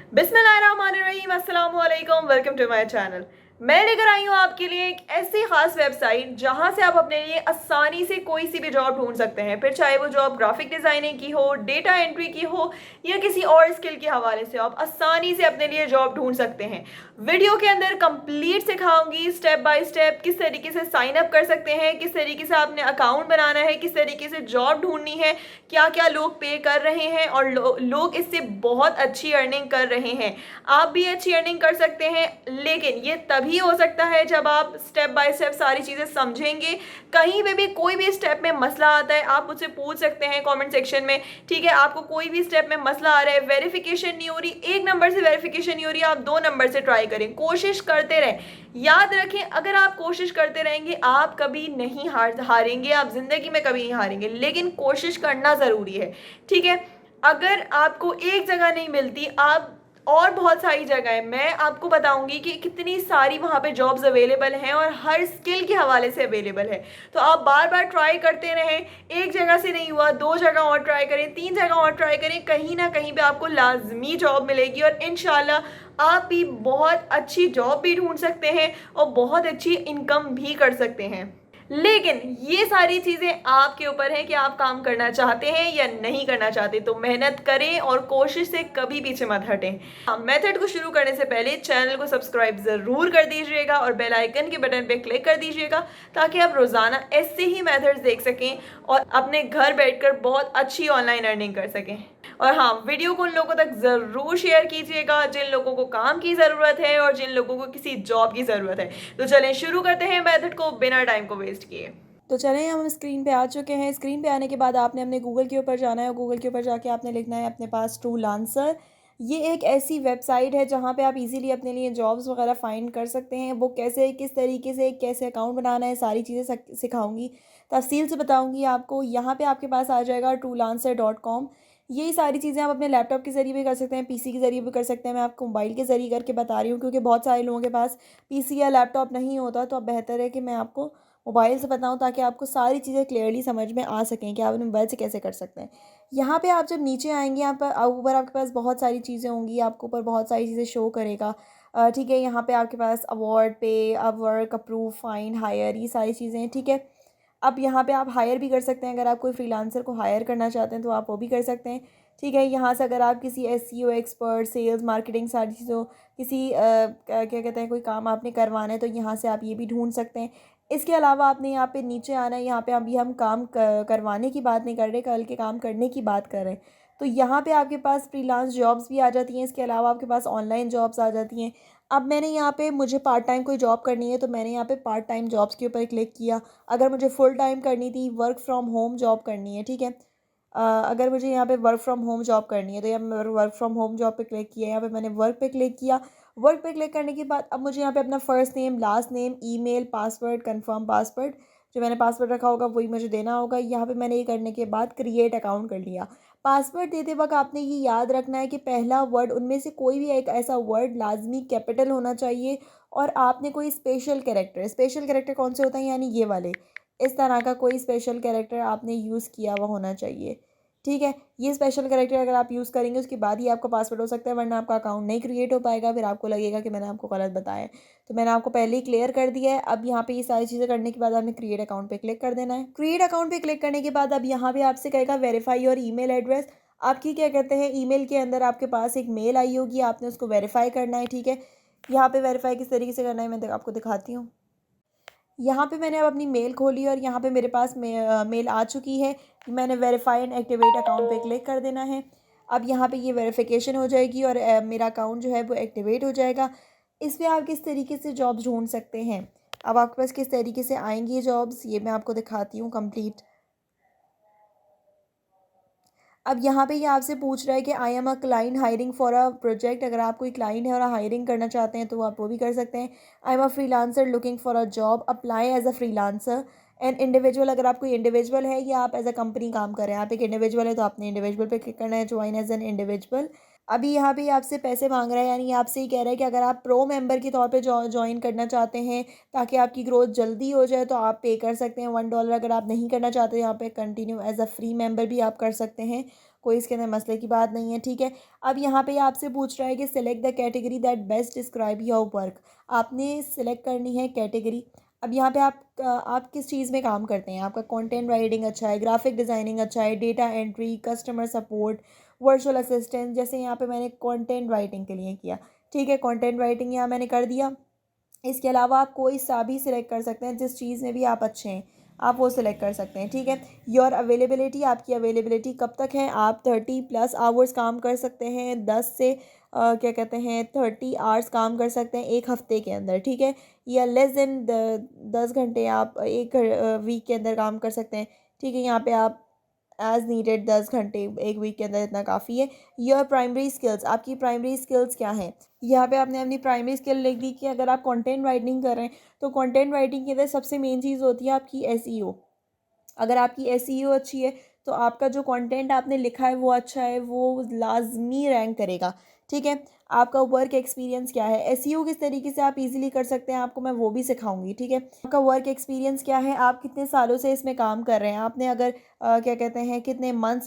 बिस्मिल्लाहिर्रहमानिर्रहीम, अस्सलाम वालेकुम। Welcome to my channel. मैं लेकर आई हूँ आपके लिए एक ऐसी खास वेबसाइट जहाँ से आप अपने लिए आसानी से कोई सी भी जॉब ढूंढ सकते हैं। फिर चाहे वो जॉब ग्राफिक डिज़ाइनिंग की हो, डेटा एंट्री की हो या किसी और स्किल के हवाले से, आप आसानी से अपने लिए जॉब ढूंढ सकते हैं। वीडियो के अंदर कंप्लीट सिखाऊंगी स्टेप बाय स्टेप किस तरीके से साइन अप कर सकते हैं, किस तरीके से आपने अकाउंट बनाना है, किस तरीके से जॉब ढूंढनी है, क्या क्या लोग पे कर रहे हैं और लोग इससे बहुत अच्छी अर्निंग कर रहे हैं। आप भी अच्छी अर्निंग कर सकते हैं, लेकिन ये तभी हो सकता है जब आप स्टेप बाय स्टेप सारी चीज़ें समझेंगे। कहीं पे भी कोई भी स्टेप में मसला आता है, आप मुझसे पूछ सकते हैं कमेंट सेक्शन में। ठीक है, आपको कोई भी स्टेप में मसला आ रहा है, वेरिफिकेशन नहीं हो रही, एक नंबर से वेरिफिकेशन नहीं हो रही, आप दो नंबर से ट्राई करें, कोशिश करते रहें। याद रखें, अगर आप कोशिश करते रहेंगे आप कभी नहीं हारेंगे, आप जिंदगी में कभी नहीं हारेंगे, लेकिन कोशिश करना ज़रूरी है। ठीक है, अगर आपको एक जगह नहीं मिलती, आप और बहुत सारी जगह है, मैं आपको बताऊंगी कि कितनी सारी वहाँ पे जॉब्स अवेलेबल हैं और हर स्किल के हवाले से अवेलेबल है। तो आप बार बार ट्राई करते रहें, एक जगह से नहीं हुआ, दो जगह और ट्राई करें, तीन जगह और ट्राई करें, कहीं ना कहीं पे आपको लाजमी जॉब मिलेगी और इंशाल्लाह आप भी बहुत अच्छी जॉब भी ढूंढ सकते हैं और बहुत अच्छी इनकम भी कर सकते हैं। लेकिन ये सारी चीज़ें आपके ऊपर है कि आप काम करना चाहते हैं या नहीं करना चाहते। तो मेहनत करें और कोशिश से कभी पीछे मत हटें। हाँ, मेथड को शुरू करने से पहले चैनल को सब्सक्राइब ज़रूर कर दीजिएगा और बेल आइकन के बटन पे क्लिक कर दीजिएगा, ताकि आप रोज़ाना ऐसे ही मेथड्स देख सकें और अपने घर बैठकर बहुत अच्छी ऑनलाइन अर्निंग कर सकें। और हाँ, वीडियो को उन लोगों तक ज़रूर शेयर कीजिएगा जिन लोगों को काम की ज़रूरत है और जिन लोगों को किसी जॉब की ज़रूरत है। तो चलें शुरू करते हैं मेथड को बिना टाइम को वेस्ट किए। तो चलें, हम स्क्रीन पे आ चुके हैं। स्क्रीन पे आने के बाद आपने अपने गूगल के ऊपर जाना है और गूगल के ऊपर जाके आपने लिखना है अपने पास टूल आंसर। ये एक ऐसी वेबसाइट है जहाँ पे आप इजीली अपने लिए जॉब्स वगैरह फाइंड कर सकते हैं। वो कैसे, किस तरीके से, कैसे अकाउंट बनाना है, सारी चीज़ें सिखाऊंगी, तफसील से बताऊंगी आपको। यहाँ पे आपके पास आ जाएगा toolanswer.com। यही सारी चीज़ें आप अपने लैपटॉप के ज़रिए भी कर सकते हैं, पीसी के ज़रिए भी कर सकते हैं। मैं आपको मोबाइल के ज़रिए करके बता रही हूँ, क्योंकि बहुत सारे लोगों के पास पीसी या लैपटॉप नहीं होता। तो अब बेहतर है कि मैं आपको मोबाइल से बताऊं, ताकि आपको सारी चीज़ें क्लियरली समझ में आ सकें कि आप अपने मोबाइल से कैसे कर सकते हैं। यहाँ पे आप जब नीचे आएंगे, यहाँ पर ऊपर आपके पास बहुत सारी चीज़ें होंगी, आपको ऊपर बहुत सारी चीज़ें शो करेगा। ठीक है, यहाँ पे आपके पास अवार्ड, पे, अपवर्क, अप्रूव, फाइंड, हायर, ये सारी चीज़ें हैं। ठीक है, अब यहाँ पे आप हायर भी कर सकते हैं। अगर आप कोई फ्रीलांसर को हायर करना चाहते हैं तो आप वो भी कर सकते हैं। ठीक है, यहाँ से अगर आप किसी एसईओ एक्सपर्ट, सेल्स, मार्केटिंग, सारी चीज़ों, किसी क्या कहते हैं, कोई काम आपने करवाना है तो यहाँ से आप ये भी ढूंढ सकते हैं। इसके अलावा आपने यहाँ पे नीचे आना है। यहाँ पे अभी हम काम करवाने की बात नहीं कर रहे, कल के काम करने की बात कर रहे हैं। तो यहाँ पे आपके पास फ्रीलांस जॉब्स भी आ जाती हैं। इसके अलावा आपके पास ऑनलाइन जॉब्स आ जाती हैं। अब मैंने यहाँ पे, मुझे पार्ट टाइम कोई जॉब करनी है तो मैंने यहाँ पे पार्ट टाइम जॉब्स के ऊपर क्लिक किया। अगर मुझे फुल टाइम करनी थी, वर्क फ्रॉम होम जॉब करनी है, ठीक है, अगर मुझे यहाँ पे वर्क फ्रॉम होम जॉब करनी है तो यहाँ मैं वर्क फ्रॉम होम जॉब पे क्लिक किया। यहाँ पे मैंने वर्क पे क्लिक किया। वर्क पे क्लिक करने के बाद अब मुझे यहाँ पे अपना first name, last name, email, password, confirm password, जो मैंने पासवर्ड रखा होगा वही मुझे देना होगा। यहाँ पे मैंने ये करने के बाद क्रिएट अकाउंट कर लिया। पासवर्ड देते वक्त आपने ये याद रखना है कि पहला वर्ड, उनमें से कोई भी एक ऐसा वर्ड लाजमी कैपिटल होना चाहिए। और आपने कोई स्पेशल कैरेक्टर कौन से होता है, यानी ये वाले, इस तरह का कोई स्पेशल कैरेक्टर आपने यूज़ किया हुआ होना चाहिए। ठीक है, ये स्पेशल कैरेक्टर अगर आप यूज़ करेंगे उसके बाद ही आपका पासवर्ड हो सकता है, वरना आपका अकाउंट नहीं क्रिएट हो पाएगा, फिर आपको लगेगा कि मैंने आपको गलत बताया है। तो मैंने आपको पहले ही क्लियर कर दिया है। अब यहाँ पे ये सारी चीज़ें करने के बाद आपने क्रिएट अकाउंट पे क्लिक कर देना है। क्रिएट अकाउंट पे क्लिक करने के बाद अब यहाँ पे आपसे कहेगा वेरीफाई और ईमेल एड्रेस। आपकी क्या कहते हैं, ईमेल के अंदर आपके पास एक मेल आई होगी, आपने उसको वेरीफाई करना है। ठीक है, यहाँ पे वेरीफाई किस तरीके से करना है मैं आपको दिखाती हूँ। यहाँ पे मैंने अब अपनी मेल खोली और यहाँ पे मेरे पास मेल आ चुकी है। मैंने वेरीफाई एंड एक्टिवेट अकाउंट पे क्लिक कर देना है। अब यहाँ पे ये वेरिफिकेशन हो जाएगी और मेरा अकाउंट जो है वो एक्टिवेट हो जाएगा। इस पर आप किस तरीके से जॉब्स ढूंढ सकते हैं, अब आपके पास किस तरीके से आएंगी जॉब्स, ये मैं आपको दिखाती हूँ कंप्लीट। अब यहाँ पे ये आपसे पूछ रहा है कि आई am a client hiring for a project. अगर आप कोई क्लाइंट है और हायरिंग करना चाहते हैं तो आप वो भी कर सकते हैं। I am a freelancer looking for a job, apply as a freelancer and individual. अगर आप कोई इंडिविजुअल है या आप एज अ कंपनी काम कर रहे हैं, आप एक इंडिविजुअल है तो आपने इंडिविजुअल पे क्लिक करना है, ज्वाइन एज एन इंडिविजुअल। अभी यहाँ पे आपसे पैसे मांग रहा है, यानी आपसे ही कह रहा है कि अगर आप प्रो मेंबर के तौर पे ज्वाइन करना चाहते हैं ताकि आपकी ग्रोथ जल्दी हो जाए तो आप पे कर सकते हैं $1। अगर आप नहीं करना चाहते यहाँ पे continue as a free member भी आप कर सकते हैं। कोई इसके अंदर मसले की बात नहीं है, ठीक है। अब यहाँ पे आपसे पूछ रहा है कि select the category that best describe your work. आपने सिलेक्ट करनी है कैटेगरी। अब यहाँ पे आप किस चीज़ में काम करते हैं, आपका कंटेंट राइटिंग अच्छा है, ग्राफिक डिज़ाइनिंग अच्छा है, data entry, customer support, virtual assistant. जैसे यहाँ पे मैंने कंटेंट राइटिंग के लिए किया, ठीक है, कंटेंट राइटिंग यहाँ मैंने कर दिया। इसके अलावा आप कोई सा भी सिलेक्ट कर सकते हैं, जिस चीज़ में भी आप अच्छे हैं आप वो सिलेक्ट कर सकते हैं, ठीक है। योर अवेलेबिलिटी, आपकी अवेलेबिलिटी कब तक है, आप 30+ आवर्स काम कर सकते हैं, 10 से क्या कहते हैं 30 आवर्स काम कर सकते हैं एक हफ़्ते के अंदर, ठीक है। या लेस देन 10 घंटे आप एक वीक के अंदर काम कर सकते हैं, ठीक है। यहाँ पे आप एज़ नीडेड 10 घंटे एक वीक के अंदर इतना काफ़ी है। योर प्राइमरी स्किल्स, आपकी प्राइमरी स्किल्स क्या हैं। यहाँ पे आपने अपनी प्राइमरी स्किल लिख दी कि अगर आप कंटेंट राइटिंग कर रहे हैं तो कंटेंट राइटिंग के अंदर सबसे मेन चीज़ होती है आपकी एसईओ। अगर आपकी एसईओ अच्छी है तो आपका जो कंटेंट आपने लिखा है वो अच्छा है, वो लाजमी रैंक करेगा, ठीक है। आपका वर्क एक्सपीरियंस क्या है, एसईओ किस तरीके से आप इजीली कर सकते हैं आपको मैं वो भी सिखाऊंगी, ठीक है। आपका वर्क एक्सपीरियंस क्या है, आप कितने सालों से इसमें काम कर रहे हैं, आपने अगर क्या कहते हैं कितने मंथ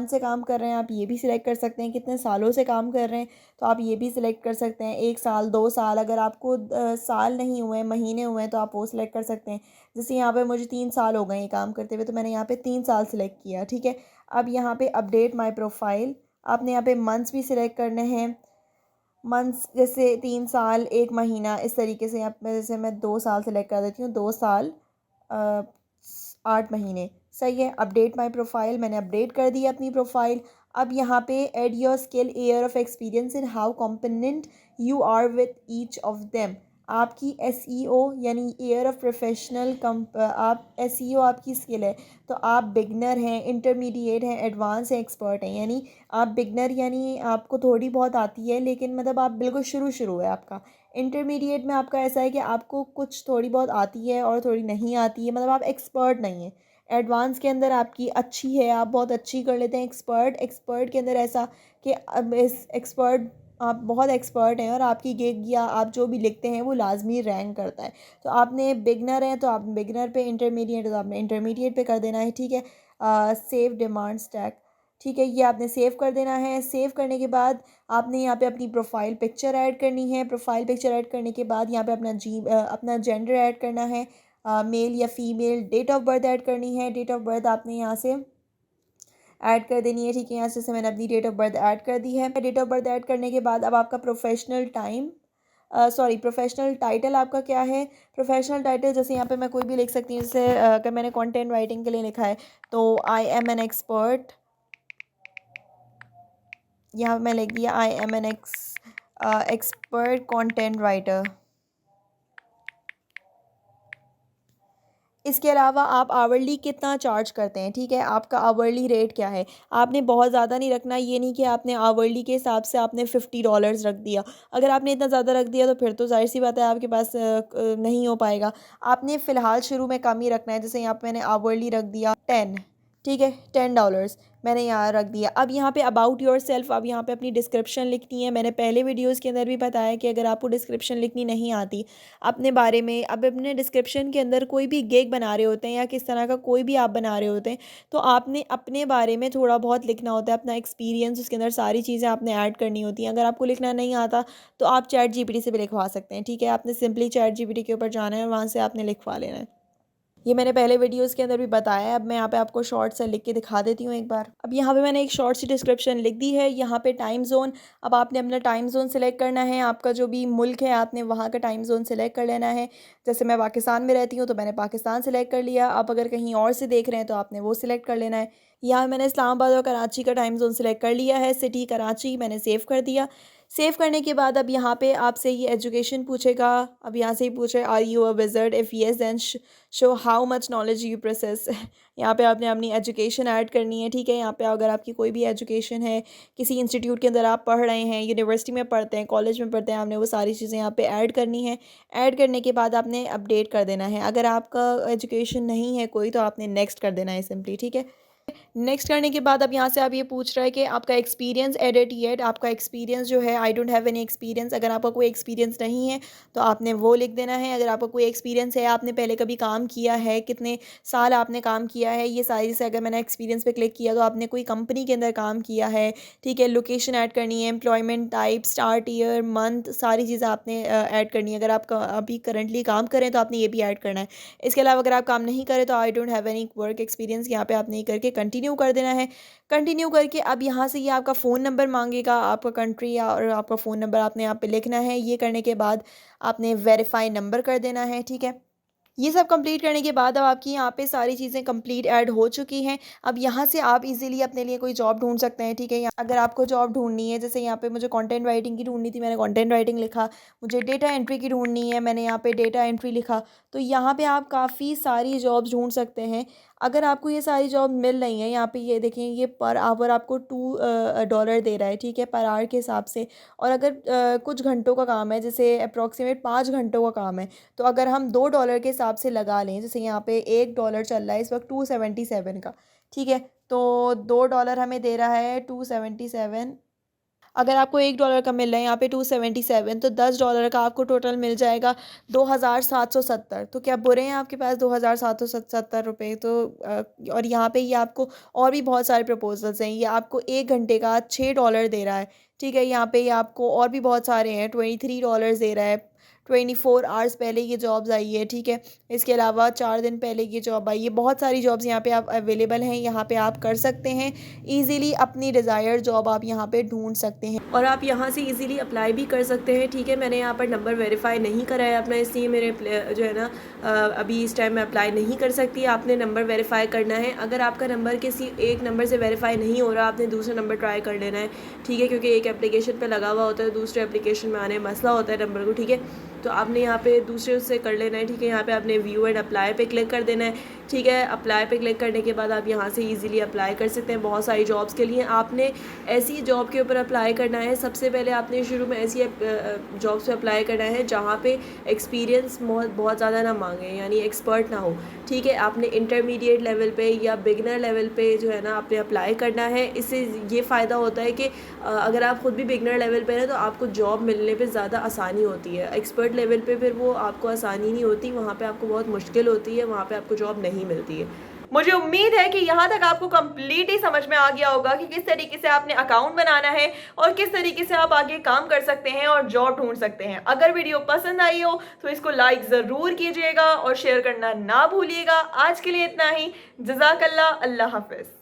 से काम कर रहे हैं आप ये भी सिलेक्ट कर सकते हैं, कितने सालों से काम कर रहे हैं तो आप ये भी सिलेक्ट कर सकते हैं, 1 साल 2 साल। अगर आपको साल नहीं हुए महीने हुए हैं तो आप वो सिलेक्ट कर सकते हैं। जैसे यहाँ पे मुझे 3 साल हो गए ये काम करते हुए तो मैंने यहाँ पे 3 साल सिलेक्ट किया, ठीक है। अब यहाँ पे अपडेट माय प्रोफाइल, आपने यहाँ पे मंथ्स भी सिलेक्ट करने हैं। मंथ्स जैसे 3 साल 1 महीना इस तरीके से यहाँ पे जैसे मैं 2 साल सेलेक्ट कर देती हूँ, 2 साल 8 महीने, सही है। अपडेट माय प्रोफाइल, मैंने अपडेट कर दी अपनी प्रोफाइल। अब यहाँ पे add your skill year of experience in how competent you are with each of them. आपकी एसईओ यानी एयर ऑफ प्रोफेशनल आप एसईओ आपकी स्किल है तो आप बिगनर हैं, इंटरमीडिएट हैं, एडवांस हैं, एक्सपर्ट हैं। यानी आप बिगनर यानी आपको थोड़ी बहुत आती है लेकिन मतलब आप बिल्कुल शुरू है आपका। इंटरमीडिएट में आपका ऐसा है कि आपको कुछ थोड़ी बहुत आती है और थोड़ी नहीं आती है, मतलब आप एक्सपर्ट नहीं हैं। एडवांस के अंदर आपकी अच्छी है, आप बहुत अच्छी कर लेते हैं। एक्सपर्ट के अंदर ऐसा कि अब इस एक्सपर्ट आप बहुत एक्सपर्ट हैं और आपकी गिग या आप जो भी लिखते हैं वो लाजमी रैंक करता है। तो आपने बिगनर हैं तो आप बिगनर पे, इंटरमीडिएट है तो आपने इंटरमीडिएट पे कर देना है, ठीक है। सेव डिमांड स्टैक, ठीक है, ये आपने सेव कर देना है। सेव करने के बाद आपने यहाँ पे अपनी प्रोफाइल पिक्चर ऐड करनी है। प्रोफाइल पिक्चर ऐड करने के बाद यहाँ पे अपना जेंडर ऐड करना है, मेल या female. Date of birth add करनी है, डेट ऑफ बर्थ आपने यहाँ से ऐड कर देनी है, ठीक है। यहाँ से मैंने अपनी डेट ऑफ बर्थ ऐड कर दी है। डेट ऑफ बर्थ ऐड करने के बाद अब आपका प्रोफेशनल टाइटल आपका क्या है। प्रोफेशनल टाइटल जैसे यहाँ पे मैं कोई भी लिख सकती हूँ, जैसे अगर मैंने कंटेंट राइटिंग के लिए लिखा है तो आई एम एन एक्सपर्ट, यहाँ मैं लिख दिया I am an expert content writer. इसके अलावा आप आवरली कितना चार्ज करते हैं, ठीक है, आपका आवरली रेट क्या है। आपने बहुत ज़्यादा नहीं रखना, ये नहीं कि आपने आवरली के हिसाब से आपने $50 रख दिया। अगर आपने इतना ज़्यादा रख दिया तो फिर तो जाहिर सी बात है आपके पास नहीं हो पाएगा। आपने फ़िलहाल शुरू में कम ही रखना है। जैसे यहाँ पे मैंने आवरली रख दिया 10, ठीक है, $10 मैंने यहाँ रख दिया। अब यहाँ पे अबाउट योर सेल्फ, अब यहाँ पे अपनी डिस्क्रिप्शन लिखनी है। मैंने पहले वीडियोज़ के अंदर भी बताया कि अगर आपको डिस्क्रिप्शन लिखनी नहीं आती अपने बारे में, अब अपने डिस्क्रिप्शन के अंदर कोई भी गिग बना रहे होते हैं या किस तरह का कोई भी आप बना रहे होते हैं तो आपने अपने बारे में थोड़ा बहुत लिखना होता है, अपना एक्सपीरियंस, उसके अंदर सारी चीज़ें आपने ऐड करनी होती हैं। अगर आपको लिखना नहीं आता तो आप चैट जीपीटी से भी लिखवा सकते हैं, ठीक है। आपने सिंपली चैट जीपीटी के ऊपर जाना है और वहाँ से आपने लिखवा लेना है। ये मैंने पहले वीडियोस के अंदर भी बताया है। अब मैं यहाँ पे आपको शॉर्ट से लिख के दिखा देती हूँ एक बार। अब यहाँ पे मैंने एक शॉर्ट सी डिस्क्रिप्शन लिख दी है। यहाँ पे टाइम जोन, अब आपने अपना टाइम जोन सेलेक्ट करना है। आपका जो भी मुल्क है आपने वहाँ का टाइम जोन सेलेक्ट कर लेना है। जैसे मैं पाकिस्तान में रहती हूँ तो मैंने पाकिस्तान सेलेक्ट कर लिया। अब अगर कहीं और से देख रहे हैं तो आपने वो सिलेक्ट कर लेना है। यहाँ मैंने इस्लामाबाद और कराची का टाइम जोन सेलेक्ट कर लिया है। सिटी कराची मैंने सेव कर दिया। सेव करने के बाद अब यहाँ पे आपसे ये एजुकेशन पूछेगा। अब यहाँ से ही पूछे are you a wizard, if yes then show how much knowledge you process. यहाँ पे आपने अपनी एजुकेशन ऐड करनी है, ठीक है। यहाँ पे अगर आपकी कोई भी एजुकेशन है, किसी इंस्टीट्यूट के अंदर आप पढ़ रहे हैं, यूनिवर्सिटी में पढ़ते हैं, कॉलेज में पढ़ते हैं, आपने वो सारी चीज़ें यहाँ पे ऐड करनी है। ऐड करने के बाद आपने अपडेट कर देना है। अगर आपका एजुकेशन नहीं है कोई तो आपने नेक्स्ट कर देना है सिंपली, ठीक है। नेक्स्ट करने के बाद अब यहाँ से आप ये पूछ रहा है कि आपका एक्सपीरियंस एडिट येट, आपका एक्सपीरियंस जो है I don't have any experience. अगर आपका कोई एक्सपीरियंस नहीं है तो आपने वो लिख देना है। अगर आपका कोई एक्सपीरियंस है, आपने पहले कभी काम किया है, कितने साल आपने काम किया है, ये सारी से अगर मैंने एक्सपीरियंस पे क्लिक किया तो आपने कोई कंपनी के अंदर काम किया है, ठीक है। लोकेशन ऐड करनी है, employment type, start year, month, सारी चीज़ें आपने ऐड करनी है। अगर आप अभी करंटली काम करें तो आपने ये भी ऐड करना है। इसके अलावा अगर आप काम नहीं करें तो I don't have any work experience यहाँ पे आपने करके कंटिन्यू कर देना है। कंटिन्यू करके अब यहाँ से ये आपका फ़ोन नंबर मांगेगा, आपका कंट्री और आपका फ़ोन नंबर आपने यहाँ पे लिखना है। ये करने के बाद आपने वेरीफाई नंबर कर देना है, ठीक है। ये सब कंप्लीट करने के बाद अब आपकी यहाँ पे सारी चीज़ें कंप्लीट ऐड हो चुकी हैं। अब यहाँ से आप इजीली अपने लिए कोई जॉब ढूंढ सकते हैं, ठीक है। अगर आपको जॉब ढूंढनी है, जैसे यहाँ पे मुझे कंटेंट राइटिंग की ढूंढनी थी, मैंने कंटेंट राइटिंग लिखा। मुझे डेटा एंट्री की ढूंढनी है, मैंने यहाँ पे डेटा एंट्री लिखा। तो यहाँ पे आप काफ़ी सारी जॉब्स ढूंढ सकते हैं। अगर आपको ये सारी जॉब मिल रही हैं, यहाँ पे ये देखें, ये पर आवर आपको $2 दे रहा है, ठीक है, पर आवर के हिसाब से। और अगर कुछ घंटों का काम है, जैसे अप्रॉक्सीमेट 5 घंटों का काम है, तो अगर हम $2 के हिसाब से लगा लें, जैसे यहाँ पे $1 चल रहा है इस वक्त 277 का, ठीक है। तो $2 हमें दे रहा है 277। अगर आपको $1 का मिल रहा है यहाँ पे 277, तो $10 का आपको टोटल मिल जाएगा 2770। तो क्या बुरे हैं आपके पास 2770 रुपये? तो और यहाँ पे ये आपको और भी बहुत सारे प्रपोजल्स हैं। ये आपको 1 घंटे का $6 दे रहा है, ठीक है। यहाँ पे ये आपको और भी बहुत सारे हैं, $23 दे रहा है। 24 आवर्स पहले ये जॉब्स आई है, ठीक है। इसके अलावा 4 दिन पहले ये जॉब आई है। बहुत सारी जॉब्स यहाँ पे आप अवेलेबल हैं, यहाँ पे आप कर सकते हैं इजीली। अपनी डिज़ायर्ड जॉब आप यहाँ पे ढूंढ सकते हैं और आप यहाँ से इजीली अप्लाई भी कर सकते हैं, ठीक है। मैंने यहाँ पर नंबर वेरीफाई नहीं करा है अपना, इसलिए मेरे जो है ना अभी इस टाइम में अप्लाई नहीं कर सकती। आपने नंबर वेरीफाई करना है। अगर आपका नंबर किसी एक नंबर से वेरीफाई नहीं हो रहा, आपने दूसरा नंबर ट्राई कर लेना है, ठीक है, क्योंकि एक एप्लीकेशन पर लगा हुआ होता है, दूसरे एप्लीकेशन में आने मसला होता है नंबर को, ठीक है। तो आपने यहाँ पे दूसरे से कर लेना है, ठीक है। यहाँ पे आपने व्यू एंड अप्लाई पे क्लिक कर देना है, ठीक है। अप्लाई पे क्लिक करने के बाद आप यहाँ से इजीली अप्लाई कर सकते हैं बहुत सारी जॉब्स के लिए। आपने ऐसी जॉब के ऊपर अप्लाई करना है, सबसे पहले आपने शुरू में ऐसी जॉब्स पे अप्लाई करना है जहाँ पे एक्सपीरियंस बहुत ज़्यादा ना मांगे, यानी एक्सपर्ट ना हो, ठीक है। आपने इंटरमीडिएट लेवल पे या बिगनर लेवल पे जो है ना आपने अप्लाई करना है। इससे ये फ़ायदा होता है कि अगर आप ख़ुद भी बिगनर लेवल पे हैं तो आपको जॉब मिलने पे ज़्यादा आसानी होती है। एक्सपर्ट लेवल पे फिर वो आपको आसानी नहीं होती, वहाँ पे आपको बहुत मुश्किल होती है, वहाँ पे आपको जॉब नहीं मिलती है। मुझे उम्मीद है कि यहाँ तक आपको कंप्लीटली समझ में आ गया होगा कि किस तरीके से आपने अकाउंट बनाना है और किस तरीके से आप आगे काम कर सकते हैं और जॉब ढूंढ सकते हैं। अगर वीडियो पसंद आई हो तो इसको लाइक ज़रूर कीजिएगा और शेयर करना ना भूलिएगा। आज के लिए इतना ही। जज़ाकल्लाह, अल्लाह हाफ़िज़।